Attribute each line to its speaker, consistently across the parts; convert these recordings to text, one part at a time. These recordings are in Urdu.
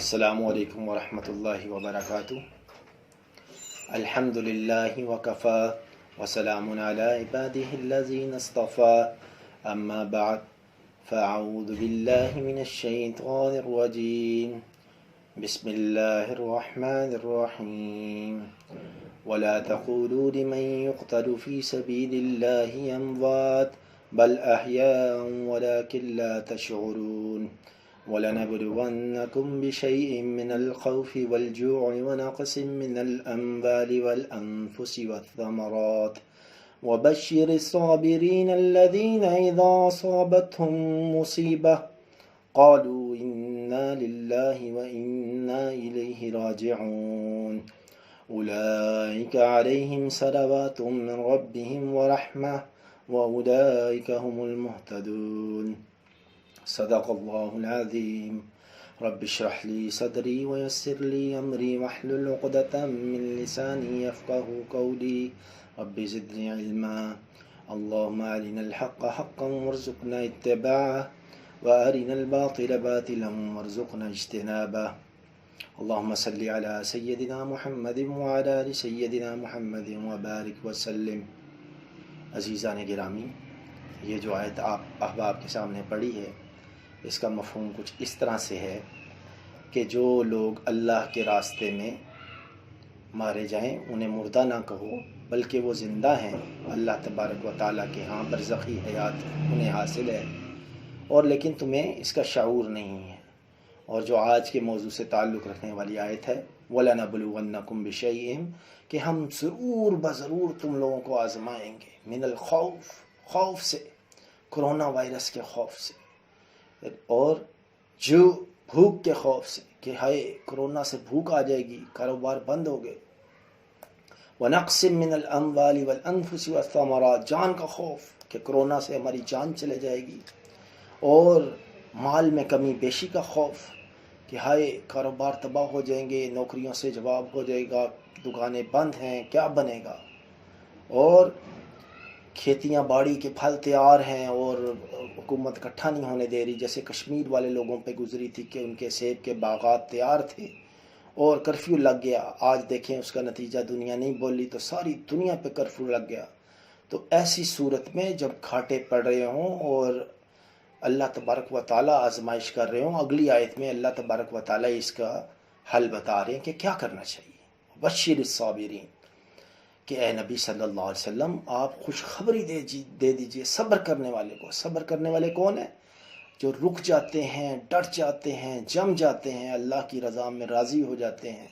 Speaker 1: السلام علیکم ورحمۃ اللہ وبرکاتہ۔ الحمد للہ وکفا وسلام علی عبادہ الذین اصطفى، اما بعد فاعوذ باللہ من الشیطان الرجیم، بسم اللہ الرحمن الرحیم۔ ولا تقولوا لمن يقتل في سبيل الله اموات بل احیاء ولكن لا تشعرون۔ وَلَنَبْلُوَنَّكُمْ بِشَيْءٍ مِّنَ الْخَوْفِ وَالْجُوعِ وَنَقْصٍ مِّنَ الْأَمْوَالِ وَالْأَنفُسِ وَالثَّمَرَاتِ وَبَشِّرِ الصَّابِرِينَ الَّذِينَ إِذَا أَصَابَتْهُم مُّصِيبَةٌ قَالُوا إِنَّا لِلَّهِ وَإِنَّا إِلَيْهِ راجعون۔ أُولَئِكَ عَلَيْهِمْ صَلَوَاتٌ مِّن رَّبِّهِمْ وَرَحْمَةٌ وَأُولَئِكَ هُمُ الْمُهْتَدُونَ۔ صدق اللہ العظیم۔ رب اشرح لی صدری ویسر لی امری واحلل عقدۃ من لسانی یفقہوا قولی، رب زدنی علما۔ اللہم ارنا الحق حقا وارزقنا اتباعہ وارنا الباطل باطلا وارزقنا اجتنابہ۔ اللہم صلی علی سیدنا محمد وعلی آل سیدنا محمد وبارک وسلم۔ عزیزان گرامی، یہ جو آیت آپ احباب کے سامنے پڑھی ہے، اس کا مفہوم کچھ اس طرح سے ہے کہ جو لوگ اللہ کے راستے میں مارے جائیں انہیں مردہ نہ کہو، بلکہ وہ زندہ ہیں، اللہ تبارک و تعالیٰ کے ہاں برزخی حیات انہیں حاصل ہے، اور لیکن تمہیں اس کا شعور نہیں ہے۔ اور جو آج کے موضوع سے تعلق رکھنے والی آیت ہے، وَلَنَبْلُوَنَّكُمْ بِشَيْءٍ، کہ ہم ضرور بضرور تم لوگوں کو آزمائیں گے، من الخوف، خوف سے، کرونا وائرس کے خوف سے، اور جو بھوک کے خوف سے کہ ہائے کرونا سے بھوک آ جائے گی، کاروبار بند ہو گئے، وَنَقْصٍ مِّنَ الْأَمْوَالِ وَالْأَنفُسِ وَالثَّمَرَاتِ، جان کا خوف کہ کرونا سے ہماری جان چلے جائے گی، اور مال میں کمی بیشی کا خوف کہ ہائے کاروبار تباہ ہو جائیں گے، نوکریوں سے جواب ہو جائے گا، دکانیں بند ہیں، کیا بنے گا، اور کھیتیاں باڑی کے پھل تیار ہیں اور حکومت اکٹھا نہیں ہونے دے رہی، جیسے کشمیر والے لوگوں پہ گزری تھی کہ ان کے سیب کے باغات تیار تھے اور کرفیو لگ گیا۔ آج دیکھیں اس کا نتیجہ، دنیا نہیں بولی تو ساری دنیا پہ کرفیو لگ گیا۔ تو ایسی صورت میں جب گھاٹے پڑ رہے ہوں اور اللہ تبارک و تعالیٰ آزمائش کر رہے ہوں، اگلی آیت میں اللہ تبارک و تعالیٰ اس کا حل بتا رہے ہیں کہ کیا کرنا چاہیے۔ بشیر الصابرین، کہ اے نبی صلی اللہ علیہ وسلم آپ خوشخبری دے دیجئے صبر کرنے والے کو۔ صبر کرنے والے کون ہیں؟ جو رک جاتے ہیں، ڈٹ جاتے ہیں، جم جاتے ہیں، اللہ کی رضا میں راضی ہو جاتے ہیں،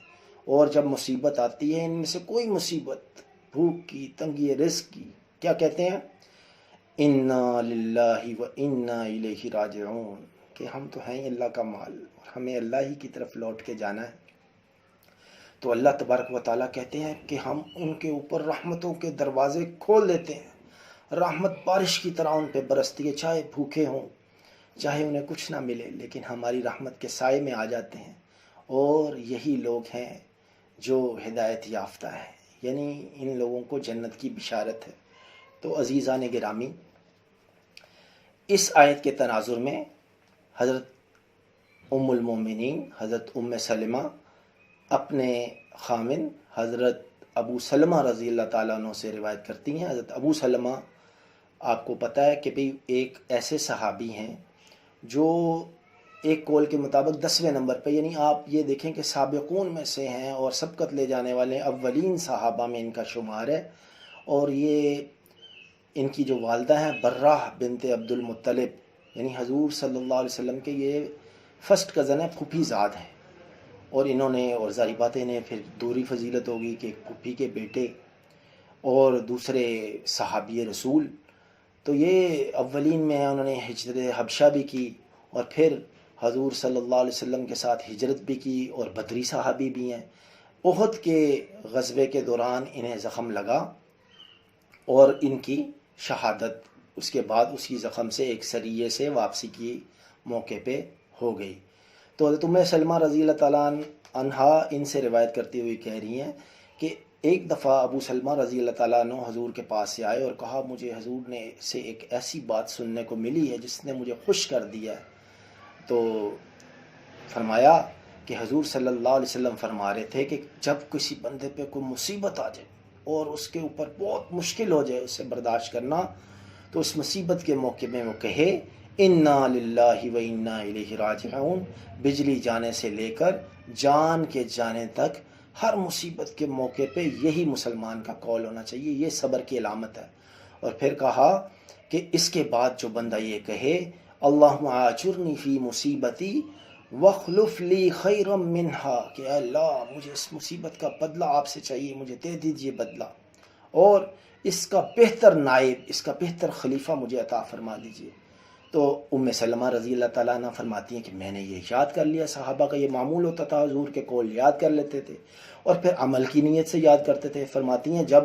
Speaker 1: اور جب مصیبت آتی ہے، ان میں سے کوئی مصیبت، بھوک کی، تنگی رزق کی، کیا کہتے ہیں؟ انا للہ و انا الیہ راجعون، کہ ہم تو ہیں اللہ کا مال اور ہمیں اللہ ہی کی طرف لوٹ کے جانا ہے۔ تو اللہ تبارک و تعالیٰ کہتے ہیں کہ ہم ان کے اوپر رحمتوں کے دروازے کھول دیتے ہیں، رحمت بارش کی طرح ان پہ برستی ہے، چاہے بھوکے ہوں، چاہے انہیں کچھ نہ ملے، لیکن ہماری رحمت کے سائے میں آ جاتے ہیں، اور یہی لوگ ہیں جو ہدایت یافتہ ہیں، یعنی ان لوگوں کو جنت کی بشارت ہے۔ تو عزیزان گرامی، اس آیت کے تناظر میں حضرت ام المومنین حضرت ام سلمہ اپنے خامن حضرت ابو سلمہ رضی اللہ تعالیٰ عنہ سے روایت کرتی ہیں۔ حضرت ابو سلمہ، آپ کو پتہ ہے کہ بھی ایک ایسے صحابی ہیں جو ایک قول کے مطابق 10ویں نمبر پہ، یعنی آپ یہ دیکھیں کہ سابقون میں سے ہیں اور سبقت لے جانے والے اولین صحابہ میں ان کا شمار ہے، اور یہ ان کی جو والدہ ہیں برہ بنت عبد المطلب، یعنی حضور صلی اللہ علیہ وسلم کے یہ فرسٹ کزن ہیں، پھوپھی زاد ہیں، اور انہوں نے، اور ظاہر بات ہے انہیں پھر دوہری فضیلت ہوگی کہ ایک پھوپھی کے بیٹے اور دوسرے صحابی رسول، تو یہ اولین میں انہوں نے ہجرت حبشہ بھی کی، اور پھر حضور صلی اللہ علیہ وسلم کے ساتھ ہجرت بھی کی، اور بدری صحابی بھی ہیں۔ احد کے غزوے کے دوران انہیں زخم لگا اور ان کی شہادت اس کے بعد اسی زخم سے ایک سریے سے واپسی کی موقع پہ ہو گئی۔ تو حضرت ام سلمہ رضی اللہ تعالیٰ عنہا ان سے روایت کرتی ہوئی کہہ رہی ہیں کہ ایک دفعہ ابو سلمہ رضی اللہ تعالیٰ عنہ حضور کے پاس سے آئے اور کہا مجھے حضور نے سے ایک ایسی بات سننے کو ملی ہے جس نے مجھے خوش کر دیا ہے۔ تو فرمایا کہ حضور صلی اللہ علیہ وسلم فرما رہے تھے کہ جب کسی بندے پہ کوئی مصیبت آ جائے اور اس کے اوپر بہت مشکل ہو جائے اسے برداشت کرنا، تو اس مصیبت کے موقع میں وہ کہے انا للہ و انا الیہ راجعون، بجلی جانے سے لے کر جان کے جانے تک ہر مصیبت کے موقع پہ یہی مسلمان کا قول ہونا چاہیے، یہ صبر کی علامت ہے۔ اور پھر کہا کہ اس کے بعد جو بندہ یہ کہے اللہم آجرنی فی مصیبتی وخلف لی خیرا منہا، کہ اے اللہ مجھے اس مصیبت کا بدلہ آپ سے چاہیے، مجھے دے دیجئے بدلہ، اور اس کا بہتر نائب، اس کا بہتر خلیفہ مجھے عطا فرما دیجئے۔ تو ام سلمہ رضی اللہ تعالیٰ عنہ فرماتی ہیں کہ میں نے یہ یاد کر لیا، صحابہ کا یہ معمول ہوتا تھا، حضور کے قول یاد کر لیتے تھے اور پھر عمل کی نیت سے یاد کرتے تھے۔ فرماتی ہیں جب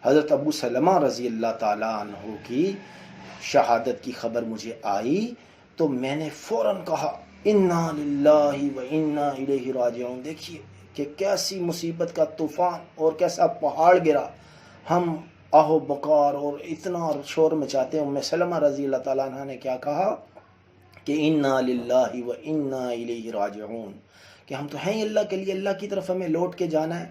Speaker 1: حضرت ابو سلمہ رضی اللہ تعالیٰ عنہ کی شہادت کی خبر مجھے آئی تو میں نے فوراً کہا انا للہ و انا الیہ راجعون۔ دیکھیے کہ کیسی مصیبت کا طوفان اور کیسا پہاڑ گرا، ہم آہو بکار اور اتنا شور مچاتے ہیں۔ ام سلمہ رضی اللہ تعالیٰ عنہ نے کیا کہا کہ انا للہ و انا الیہ راجعون، کہ ہم تو ہیں اللہ کے لیے، اللہ کی طرف ہمیں لوٹ کے جانا ہے۔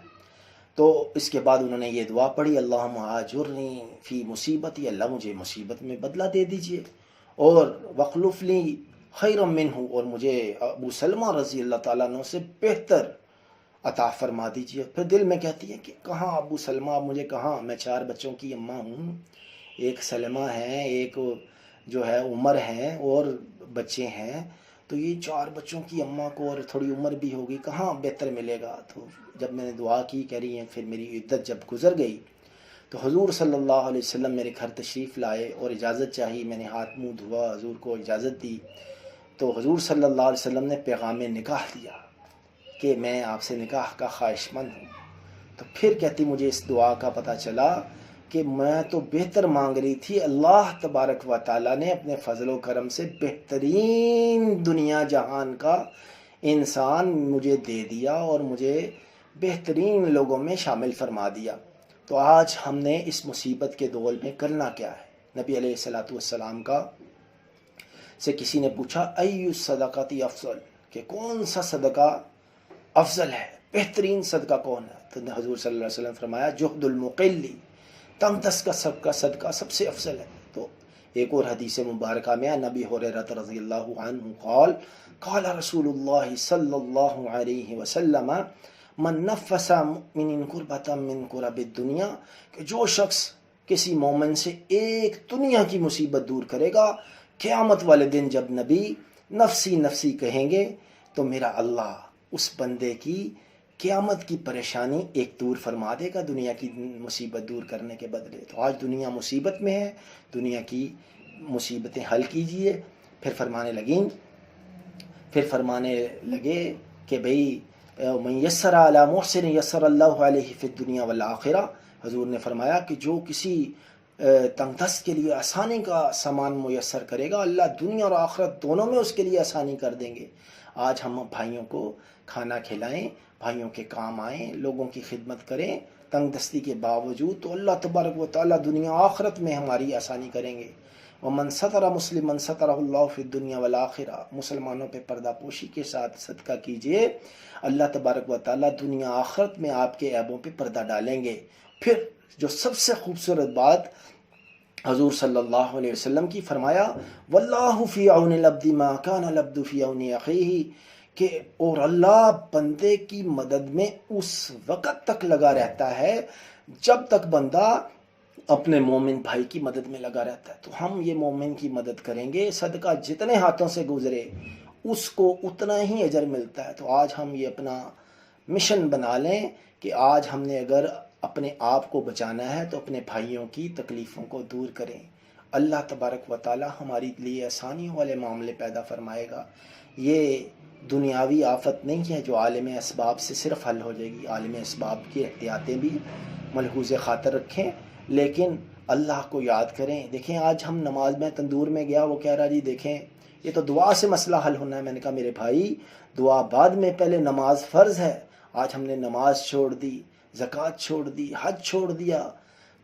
Speaker 1: تو اس کے بعد انہوں نے یہ دعا پڑھی اللہم آجرنی فی مصیبتی، اللہ مجھے مصیبت میں بدلہ دے دیجئے، اور وخلف لی خیرا منہ، اور مجھے ابو سلمہ رضی اللہ تعالیٰ عنہ سے بہتر عطا فرما دیجئے۔ پھر دل میں کہتی ہے کہ کہاں ابو سلمہ، مجھے کہاں، میں 4 بچوں کی اماں ہوں، ایک سلمہ ہے، ایک جو ہے عمر ہے اور بچے ہیں، تو یہ 4 بچوں کی اماں کو اور تھوڑی عمر بھی ہوگی، کہاں بہتر ملے گا۔ تو جب میں نے دعا کی، کہہ رہی ہیں پھر میری عدت جب گزر گئی تو حضور صلی اللہ علیہ وسلم میرے گھر تشریف لائے اور اجازت چاہی، میں نے ہاتھ منہ دھوا، حضور کو اجازت دی، تو حضور صلی اللہ علیہ وسلم نے پیغام نکاح دیا کہ میں آپ سے نکاح کا خواہش مند ہوں۔ تو پھر کہتی مجھے اس دعا کا پتہ چلا کہ میں تو بہتر مانگ رہی تھی، اللہ تبارک و تعالیٰ نے اپنے فضل و کرم سے بہترین دنیا جہان کا انسان مجھے دے دیا اور مجھے بہترین لوگوں میں شامل فرما دیا۔ تو آج ہم نے اس مصیبت کے دور میں کرنا کیا ہے؟ نبی علیہ الصلوۃ والسلام کا سے کسی نے پوچھا ای الصدقۃ افضل، کہ کون سا صدقہ افضل ہے، بہترین صدقہ کون ہے؟ تو حضور صلی اللہ علیہ وسلم فرمایا جہد المقلی، تنگ دست کا صدقہ سب سے افضل ہے۔ تو ایک اور حدیث مبارکہ میں نبی ہریرہ رضی اللہ عنہ قال قال رسول اللہ صلی اللہ علیہ وسلم من نفس مؤمن کربۃ من کرب الدنیا، کہ جو شخص کسی مومن سے ایک دنیا کی مصیبت دور کرے گا، قیامت والے دن جب نبی نفسی نفسی کہیں گے تو میرا اللہ اس بندے کی قیامت کی پریشانی ایک دور فرما دے گا دنیا کی مصیبت دور کرنے کے بدلے۔ تو آج دنیا مصیبت میں ہے، دنیا کی مصیبتیں حل کیجئے۔ پھر فرمانے لگے کہ بھئی من یسر علی محسن یسر اللہ علیہ فی الدنیا والآخرہ، حضور نے فرمایا کہ جو کسی تنگ دست کے لیے آسانی کا سامان میسر کرے گا، اللہ دنیا اور آخرت دونوں میں اس کے لیے آسانی کر دیں گے۔ آج ہم بھائیوں کو کھانا کھلائیں، بھائیوں کے کام آئیں، لوگوں کی خدمت کریں تنگ دستی کے باوجود، تو اللہ تبارک و تعالیٰ دنیا آخرت میں ہماری آسانی کریں گے۔ ومن ستر مسلمن سترہ اللہ فی الدنیا والآخرہ، مسلمانوں پہ پردہ پوشی کے ساتھ صدقہ کیجئے، اللہ تبارک و تعالیٰ دنیا آخرت میں آپ کے عیبوں پہ پردہ ڈالیں گے۔ پھر جو سب سے خوبصورت بات حضور صلی اللہ علیہ وسلم کی فرمایا واللہ فی عون العبد ما کان العبد فی عون اخیہ، کہ اور اللہ بندے کی مدد میں اس وقت تک لگا رہتا ہے جب تک بندہ اپنے مومن بھائی کی مدد میں لگا رہتا ہے۔ تو ہم یہ مومن کی مدد کریں گے، صدقہ جتنے ہاتھوں سے گزرے اس کو اتنا ہی اجر ملتا ہے۔ تو آج ہم یہ اپنا مشن بنا لیں کہ آج ہم نے اگر اپنے آپ کو بچانا ہے تو اپنے بھائیوں کی تکلیفوں کو دور کریں۔ اللہ تبارک و تعالی ہماری لیے آسانیوں والے معاملے پیدا فرمائے گا۔ یہ دنیاوی آفت نہیں ہے جو عالم اسباب سے صرف حل ہو جائے گی۔ عالم اسباب کی احتیاطیں بھی ملحوظ خاطر رکھیں، لیکن اللہ کو یاد کریں۔ دیکھیں آج ہم نماز میں تندور میں گیا، وہ کہہ رہا جی دیکھیں یہ تو دعا سے مسئلہ حل ہونا ہے۔ میں نے کہا میرے بھائی دعا بعد میں، پہلے نماز فرض ہے۔ آج ہم نے نماز چھوڑ دی، زکوٰۃ چھوڑ دی، حج چھوڑ دیا،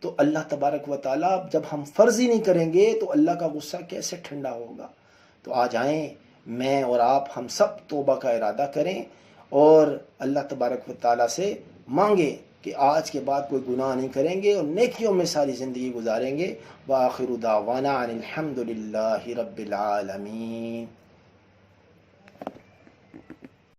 Speaker 1: تو اللہ تبارک و تعالیٰ جب ہم فرض ہی نہیں کریں گے تو اللہ کا غصہ کیسے ٹھنڈا ہوگا؟ تو آج آئیں میں اور آپ ہم سب توبہ کا ارادہ کریں اور اللہ تبارک و تعالیٰ سے مانگیں کہ آج کے بعد کوئی گناہ نہیں کریں گے اور نیکیوں میں ساری زندگی گزاریں گے۔ وآخر دعوانا ان الحمد للہ رب العالمین۔